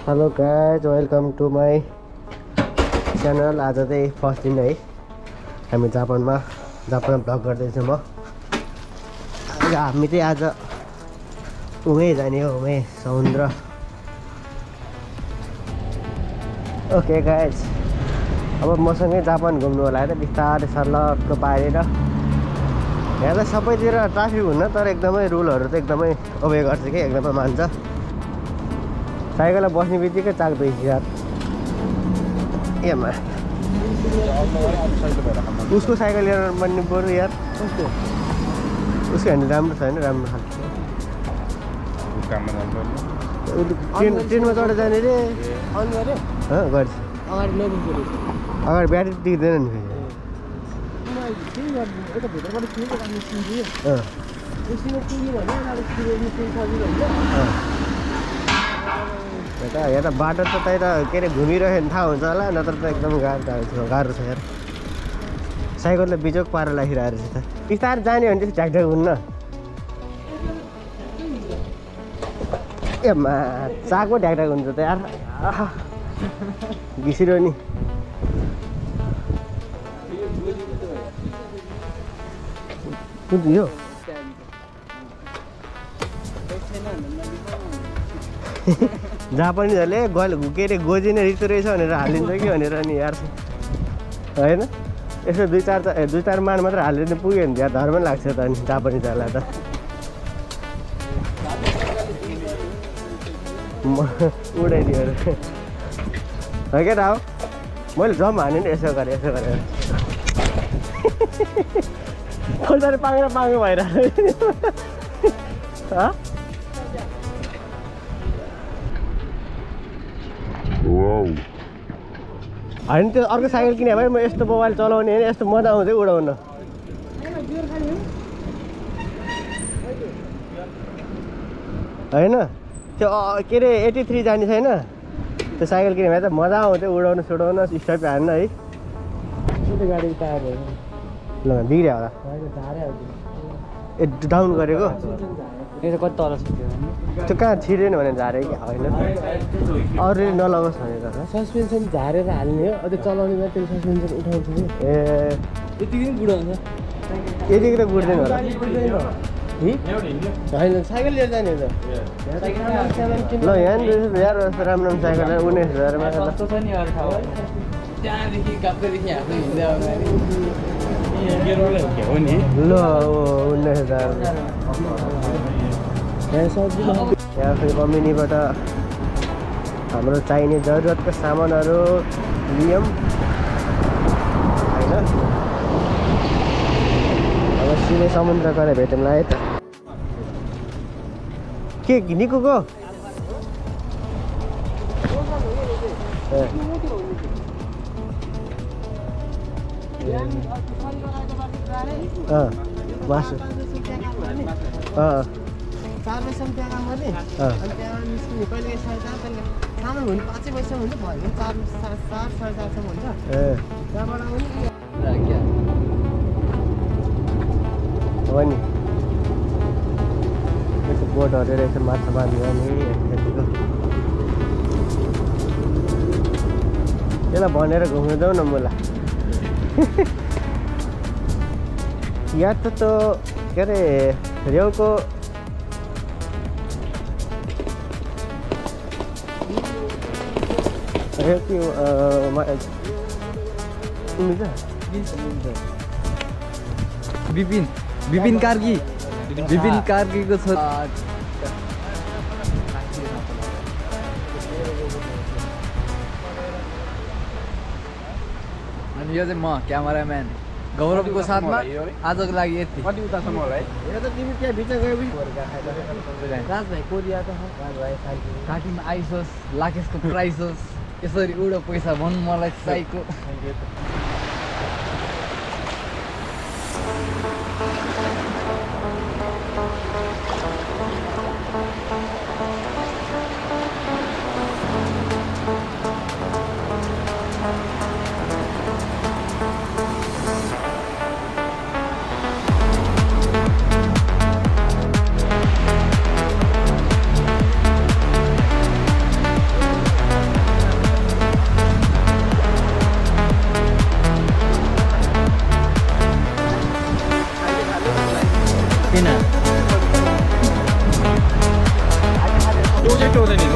Hello guys, welcome to my channel. आज चाहिँ first दिन है, हामी जापानमा भ्लग गर्दैछौँ। म हामी चाहिँ आज उमै जाने हो, उमै समुद्र। ओके गाइज, अब मसँगै जापान घुम्नु होला है, बिस्तारै सल्लटको पारेर। यहाँ त सबैतिर ट्राफिक हुन्न, तर एकदमै रुलहरू त एकदमै ओबे गर्छ कि, एकदमै मान्छ। साइकलमा बस्ने बित्तिकै चाक्दैछ यार। एमा उसको साइकल लिएर बन्ने बरु यार। उसको ह्यान्डल राम्रो छैन, राम्रो खालको। ट्रेनमा चढेर जाने रे गर्छ। अगाडि ब्याट्री टिक्दैन नि। यहाँ त बाटो त त्यही त के अरे घुमिरह्यो भने थाहा हुन्छ होला, नत्र त एकदम गाह्रो छ यार। साइकलले बिजोक पारेर राखिरहेको रहेछ त। बिस्तारै जाने भने चाहिँ झ्याकझ्याक हुन्न। एमा चाकको ढ्याकढ्याक हुन्छ त यार, घिसिरो नि। कुन यो जापानिजहरूले के अरे गोजी नै रित्तो रहेछ भनेर हालिदिन्छ कि भनेर नि यार, होइन? यसो दुई चार मान मात्र हालेर पुग्यो भने यार धर्म लाग्छ त। अनि जापानिजहरूलाई त उडाइदियो है क्या हो। मैले जम हाने नि यसो गरेँ खोल्दाखेरि पाङ्गो भइरहेको। होइन त्यो अर्को साइकल किने भए म यस्तो मोबाइल चलाउने होइन, यस्तो मजा आउँथ्यो उडाउन। होइन त्यो के अरे 83 जाने छैन, त्यो साइकल किने भए त मजा आउँथ्यो उडाउन सुडाउन, स्टप हान्न है। गाडी टायर ल बिग्रियो होला, ए डाउन गरेको कति तल त्यो कहाँ छिरेन भने झारे कि होइन, अरूले नलगोस् भनेर सस्पेन्सन झारेर हाल्ने हो। त्यो चलाउने बेला त्यो सस्पेन्सन उठाउँछ नि। ए यतिकै बुढाउँछ, यतिकै त बुढ्दैन होला। होइन साइकल लिएर जाने हो त। ल यहाँ नि यार राम्रो साइकल 19,000मा ल 19,000। यहाँ फेरि कम्पनीबाट हाम्रो चाहिने जरुरतको सामानहरू लियौँ होइन। अब सिधै समुद्र गएर भेटौँला है त। के निकोको मासु 4 पैसा त्यहाँ काम गर्ने, अनि त्यहाँबाट निस्किने कहिले 4.5 सामान हुनु 5 पैसा हुन्छ, भयो 4 4.5 हुन्छ। त्यहाँबाट आउने हो नि। त्यसको बोटहरू रहेछ, माछा मार्ने यतिको। यसलाई भनेर घुम्नु जाउँ न मलाई। यहाँ त के अरे रेउको विपिन कार्कीको छ। अनि यो चाहिँ म क्यामेराम्यान गौरवको साथमा आजको लागि यति। कति उतासम्म होला है? यो त तिमी त्यहाँ भित्र गएपछि राज भाइ कोरिया त काठीमा आइसोस्, लाखेसको प्राइस होस्, यसरी उडो पैसा भन्नु मलाई चाहिएको। त्यो चाहिँ टोले नि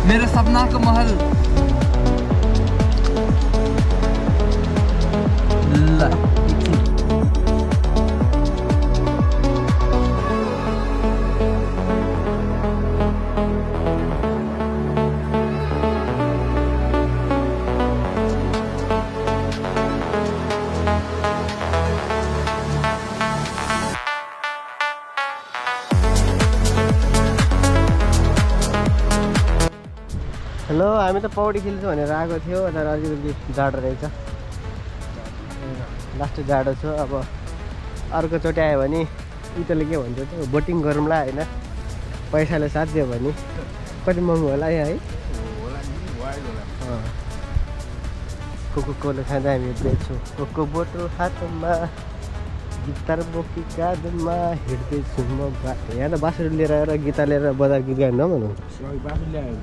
मेरो सपनाको महल ल हेलो हामी त पौडी खेल्छु भनेर आएको थियो तर अलिकति जाडो रहेछ लास्ट जाडो छ अब अर्कोचोटि आयो भने इतले के भन्छ त बोटिङ गरौँला होइन पैसाले साथ दियो भने कति महँगो होला है कोको खाँदा हामी बेच्छौँ कोको बोटल हातमा गिटार बोकी काँधमा हिँड्दैछु म बाटो यहाँ त बाँसुरी लिएर आएर गिटार लिएर बजार गीत गाउनु भनौँ